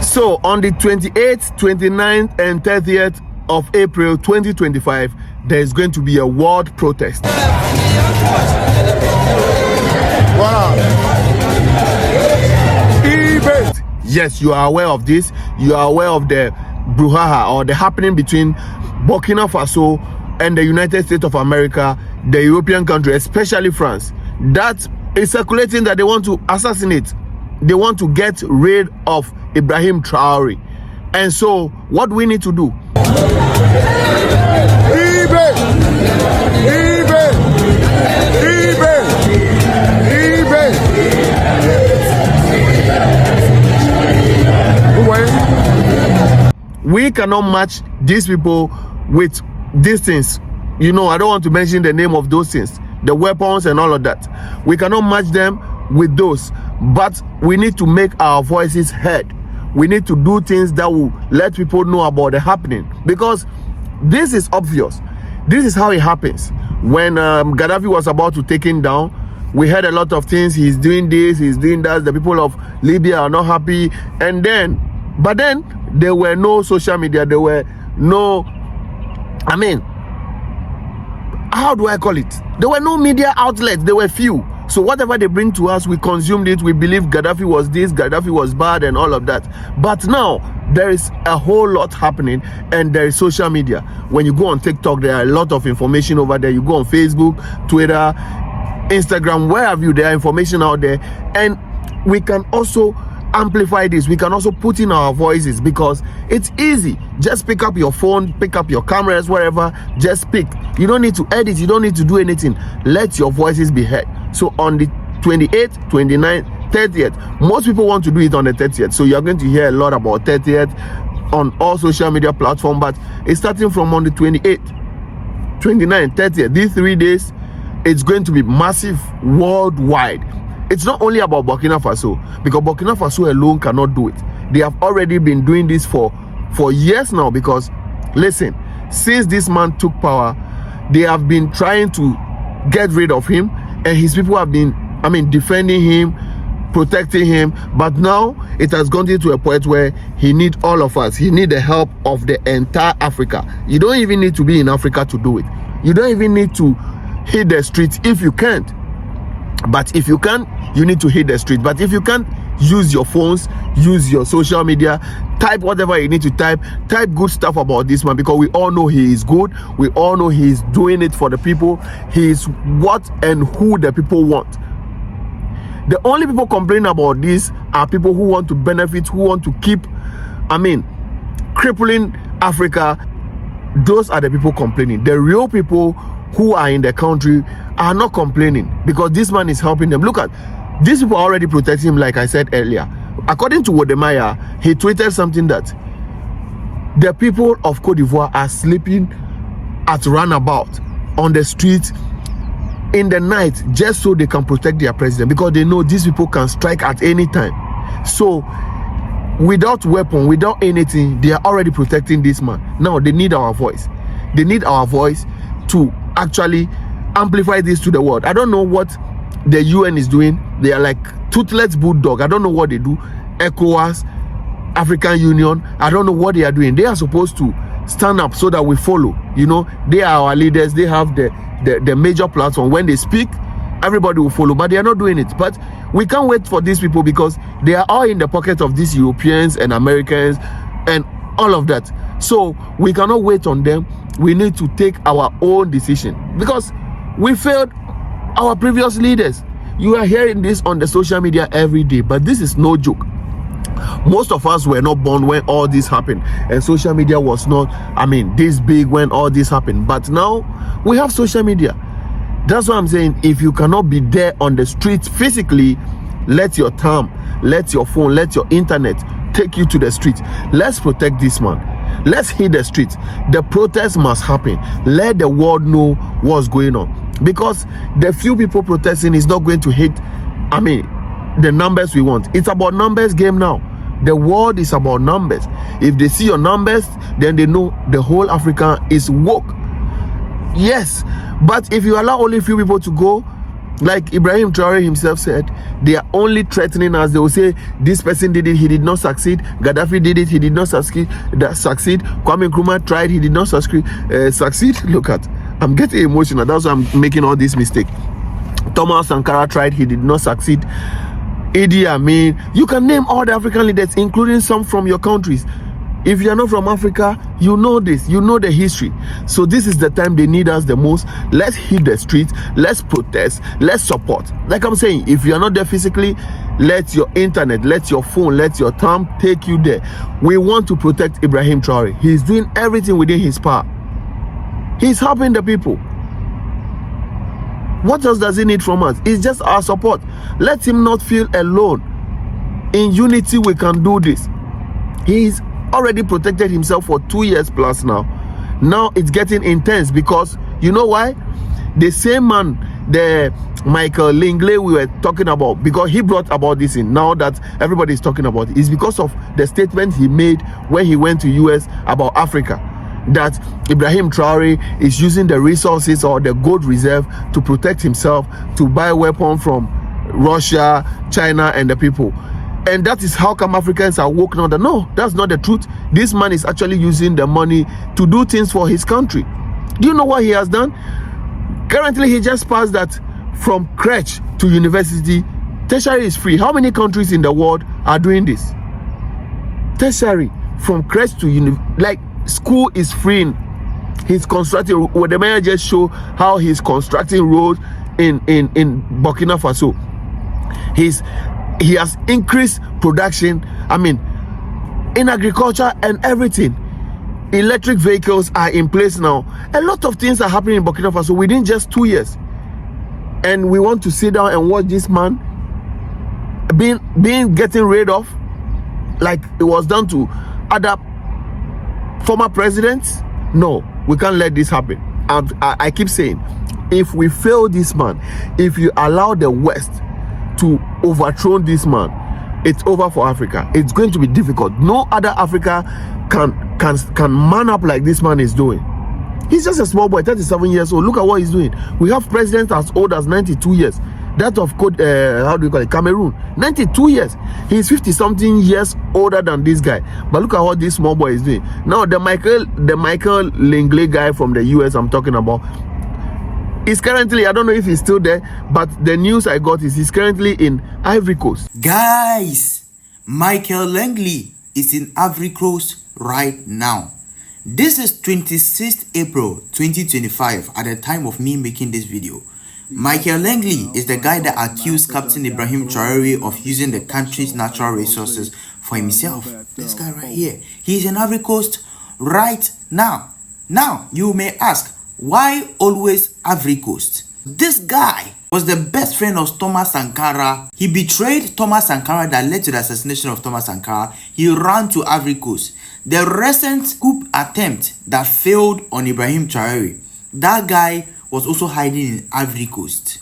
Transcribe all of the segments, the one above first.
So on the 28th, 29th, and 30th of April 2025, there is going to be a world protest. Yes, you are aware of this. You are aware of the brouhaha or the happening between Burkina Faso and the United States of America, the European country, especially France, that is circulating that they want to assassinate. They want to get rid of Ibrahim Traoré. And so what we need to do? We cannot match these people with these things. You know, I don't want to mention the name of those things, the weapons and all of that. We cannot match them with those, but we need to make our voices heard. We need to do things that will let people know about the happening, because this is obvious. This is how it happens. When Gaddafi was about to take him down, we heard a lot of things. He's doing this, he's doing that. The people of Libya are not happy. But then there were no social media. There were no, how do I call it? There were no media outlets. There were few. So whatever they bring to us, we consumed it. We believe Gaddafi was this, Gaddafi was bad, and all of that. But now there is a whole lot happening, and there is social media. When you go on TikTok, there are a lot of information over there. You go on Facebook, Twitter, Instagram, where have you? There are information out there, and we can also amplify this. We can also put in our voices, because it's easy. Just pick up your phone, pick up your cameras, wherever, just speak. You don't need to edit, you don't need to do anything. Let your voices be heard. So on the 28th, 29th, 30th, most people want to do it on the 30th. So you're going to hear a lot about 30th on all social media platforms, but it's starting from on the 28th, 29th, 30th. These 3 days, it's going to be massive worldwide. It's not only about Burkina Faso, because Burkina Faso alone cannot do it. They have already been doing this for years now, because listen, since this man took power, they have been trying to get rid of him, and his people have been, defending him, protecting him. But now it has gone into a point where he needs all of us. He needs the help of the entire Africa. You don't even need to be in Africa to do it. You don't even need to hit the streets if you can't. But if you can, you need to hit the street. But if you can't, use your phones, use your social media, type whatever you need to type good stuff about this man, because we all know he is good. We all know he is doing it for the people. He is what and who the people want. The only people complaining about this are people who want to benefit, who want to keep, crippling Africa. Those are the people complaining. The real people who are in the country are not complaining, because this man is helping them. Look at these people are already protecting him, like I said earlier. According to Wodemaya, he tweeted something that the people of Cote d'Ivoire are sleeping at runabout on the streets in the night, just so they can protect their president, because they know these people can strike at any time. So without weapon, without anything, they are already protecting this man. Now they need our voice. They need our voice to actually amplify this to the world. I don't know what the UN is doing. They are like toothless bulldog. I don't know what they do. ECOWAS, African Union, I don't know what they are doing. They are supposed to stand up so that we follow. You know, they are our leaders. They have the major platform. When they speak, everybody will follow, but they are not doing it. But we can't wait for these people, because they are all in the pocket of these Europeans and Americans and all of that. So we cannot wait on them. We need to take our own decision, because we failed our previous leaders. You are hearing this on the social media every day, but this is no joke. Most of us were not born when all this happened, and social media was not, this big when all this happened. But now we have social media. That's what I'm saying. If you cannot be there on the streets physically, let your time, let your phone, let your internet take you to the streets. Let's protect this man. Let's hit the streets. The protest must happen. Let the world know what's going on, because the few people protesting is not going to hit the numbers we want. It's about numbers game now. The world is about numbers. If they see your numbers, then they know the whole Africa is woke. Yes, but if you allow only few people to go, Like Ibrahim Traoré himself said, they are only threatening us. They will say, this person did it, he did not succeed. Gaddafi did it, he did not succeed. Kwame Nkrumah tried, he did not succeed. Look at, I'm getting emotional. That's why I'm making all these mistakes. Thomas Sankara tried, he did not succeed. Idi Amin, you can name all the African leaders, including some from your countries. If you are not from Africa, you know this, you know the history. So this is the time they need us the most. Let's hit the streets, let's protest, let's support. Like I'm saying, if you are not there physically, let your internet, let your phone, let your thumb take you there. We want to protect Ibrahim Traoré. He's doing everything within his power. He's helping the people. What else does he need from us? It's just our support. Let him not feel alone. In unity, we can do this. He's already protected himself for 2 years plus now. Now it's getting intense because you know why? The same man, the Michael Langley we were talking about, because he brought about this in, now that everybody is talking about it, is because of the statement he made when he went to US about Africa, that Ibrahim Traoré is using the resources or the gold reserve to protect himself, to buy weapons from Russia, China and the people. And that is how come Africans are woke now. No, that's not the truth. This man is actually using the money to do things for his country. Do you know what he has done? Currently, he just passed that from crèche to university, tertiary is free. How many countries in the world are doing this? Tertiary, from crèche to like school is free. He's constructing, well, the mayor just show how he's constructing roads in Burkina Faso. He has increased production, I mean, in agriculture and everything. Electric vehicles are in place now. A lot of things are happening in Burkina Faso within just 2 years. And we want to sit down and watch this man being getting rid of, like it was done to other former presidents. No, we can't let this happen. I keep saying, if we fail this man, if you allow the West to overthrow this man, it's over for Africa. It's going to be difficult. No other Africa can man up like this man is doing. He's just a small boy, 37 years old. Look at what he's doing. We have presidents as old as 92 years. That of Cameroon, 92 years. He's 50-something years older than this guy. But look at what this small boy is doing. Now the Michael Langley guy from the US I'm talking about, he's currently, I don't know if he's still there, but the news I got is he's currently in Ivory Coast. Guys, Michael Langley is in Ivory Coast right now. This is 26th April 2025 at the time of me making this video. Michael Langley is the guy that accused Captain Ibrahim Traoré of using the country's natural resources for himself. This guy right here. He's in Ivory Coast right now. Now, you may ask, why always Ivory Coast? This guy was the best friend of Thomas Sankara. He betrayed Thomas Sankara that led to the assassination of Thomas Sankara. He ran to Ivory Coast. The recent coup attempt that failed on Ibrahim Traoré, that guy was also hiding in Ivory Coast.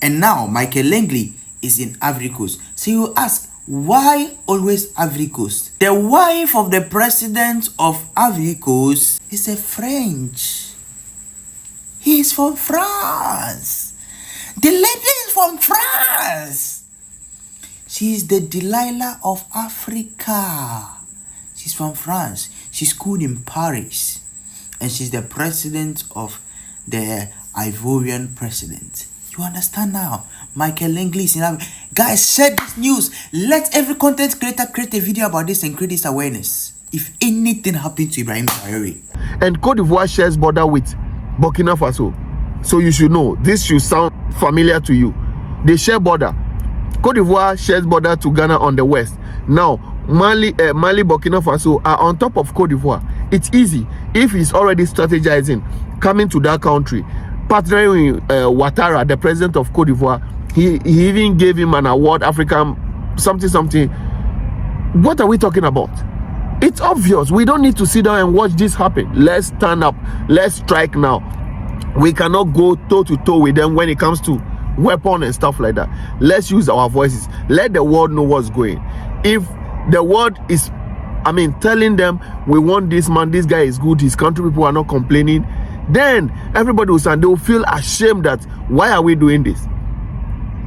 And now Michael Langley is in Ivory Coast. So you ask, why always Ivory Coast? The wife of the president of Ivory Coast is a French. He is from France. The lady is from France. She is the Delilah of Africa. She's from France. She's schooled in Paris. And she's the president of the Ivorian president. You understand now? Michael Langley is in Africa. Guys, share this news. Let every content creator create a video about this and create this awareness. If anything happened to Ibrahim Traoré. And Cote d'Ivoire shares border with Burkina Faso. So you should know. This should sound familiar to you. They share border. Cote d'Ivoire shares border to Ghana on the west. Now, Mali, Burkina Faso are on top of Cote d'Ivoire. It's easy. If he's already strategizing, coming to that country, partnering with Ouattara, the president of Cote d'Ivoire, he even gave him an award, African something. What are we talking about? It's obvious. We don't need to sit down and watch this happen. Let's stand up. Let's strike now. We cannot go toe to toe with them when it comes to weapon and stuff like that. Let's use our voices. Let the world know what's going. If the world is, telling them we want this man, this guy is good, his country people are not complaining, then everybody will stand. They will feel ashamed that why are we doing this?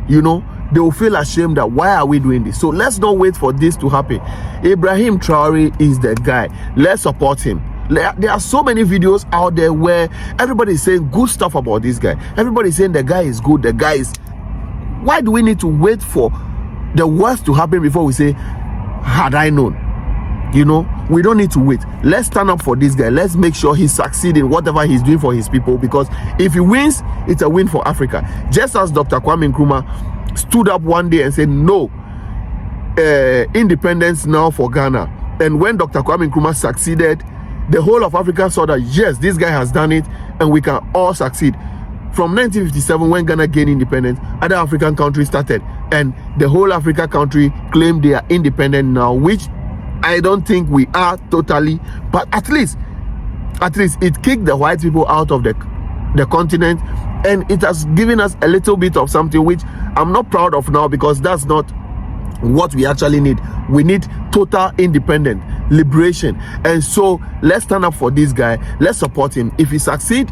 you know, they will feel ashamed that why are we doing this? So let's not wait for this to happen. Ibrahim Traoré is the guy. Let's support him. There are so many videos out there where everybody is saying good stuff about this guy. Everybody is saying the guy is good, the guy is... Why do we need to wait for the worst to happen before we say, had I known? You know, we don't need to wait. Let's stand up for this guy. Let's make sure he succeeds in whatever he's doing for his people, because if he wins, it's a win for Africa. Just as Dr. Kwame Nkrumah stood up one day and said, no, independence now for Ghana. And when Dr. Kwame Nkrumah succeeded, the whole of Africa saw that, yes, this guy has done it and we can all succeed. From 1957, when Ghana gained independence, other African countries started, and the whole Africa country claimed they are independent now, which I don't think we are totally, but at least it kicked the white people out of the continent, and it has given us a little bit of something which I'm not proud of now, because that's not what we actually need. We need total independence, liberation. And so let's stand up for this guy. Let's support him. If he succeeds,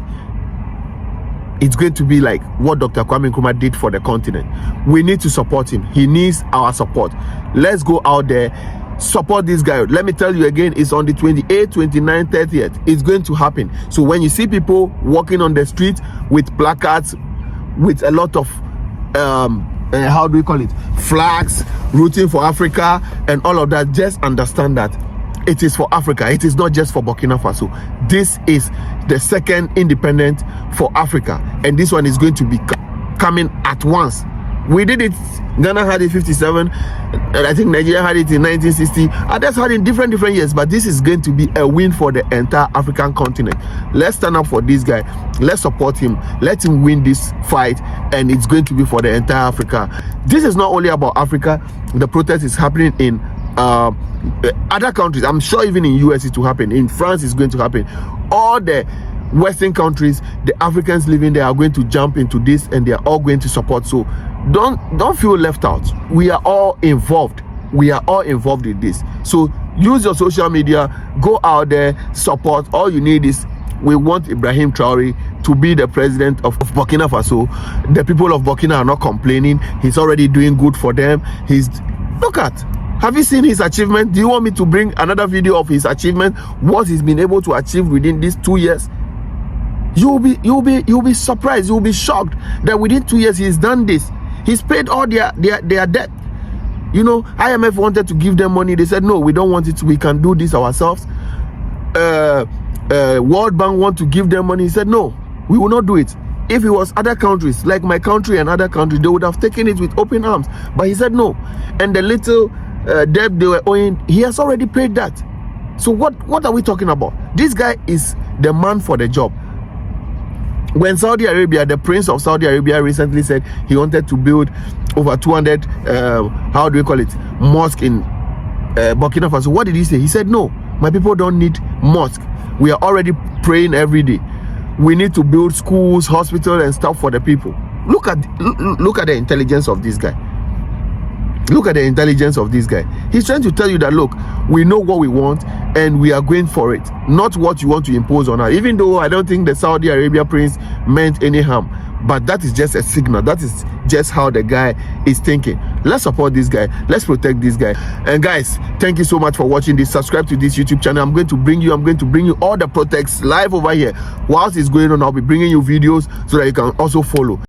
it's going to be like what Dr. Kwame Nkrumah did for the continent. We need to support him. He needs our support. Let's go out there, support this guy. Let me tell you again, it's on the 28th, 29th, 30th. It's going to happen. So when you see people walking on the street with placards, with a lot of how do we call it, flags, rooting for Africa and all of that, just understand that it is for Africa. It is not just for Burkina Faso. This is the second independence for Africa, and this one is going to be coming at once. We did it. Ghana had it 57, and I think Nigeria had it in 1960. Others had it in different years, but this is going to be a win for the entire African continent. Let's stand up for this guy. Let's support him. Let him win this fight, and it's going to be for the entire Africa. This is not only about Africa. The protest is happening in other countries. I'm sure even in US it will happen. In France it's going to happen. All the Western countries, the Africans living there are going to jump into this, and they are all going to support. So don't feel left out. We are all involved. We are all involved in this. So use your social media, go out there, support. All you need is, we want Ibrahim Traoré to be the president of Burkina Faso. The people of Burkina are not complaining. He's already doing good for them. Have you seen his achievement? Do you want me to bring another video of his achievement? What he's been able to achieve within these 2 years? You'll be surprised. You'll be shocked that within 2 years he's done this. He's paid all their debt. You know, IMF wanted to give them money. They said, no, we don't want it. We can do this ourselves. World Bank want to give them money. He said, no, we will not do it. If it was other countries, like my country and other countries, they would have taken it with open arms. But he said no. And the little debt they were owing, he has already paid that. So what are we talking about? This guy is the man for the job. When Saudi Arabia, the Prince of Saudi Arabia recently said he wanted to build over 200, mosque in Burkina Faso, what did he say? He said, no, my people don't need mosque. We are already praying every day. We need to build schools, hospitals, and stuff for the people. Look at the intelligence of this guy. Look at the intelligence of this guy. He's trying to tell you that, look, we know what we want and we are going for it, not what you want to impose on us. Even though I don't think the Saudi Arabia prince meant any harm, but that is just a signal. That is just how the guy is thinking. Let's support this guy. Let's protect this guy. And guys, thank you so much for watching this. Subscribe to this YouTube channel. I'm going to bring you all the protests live over here. Whilst it's going on, I'll be bringing you videos so that you can also follow.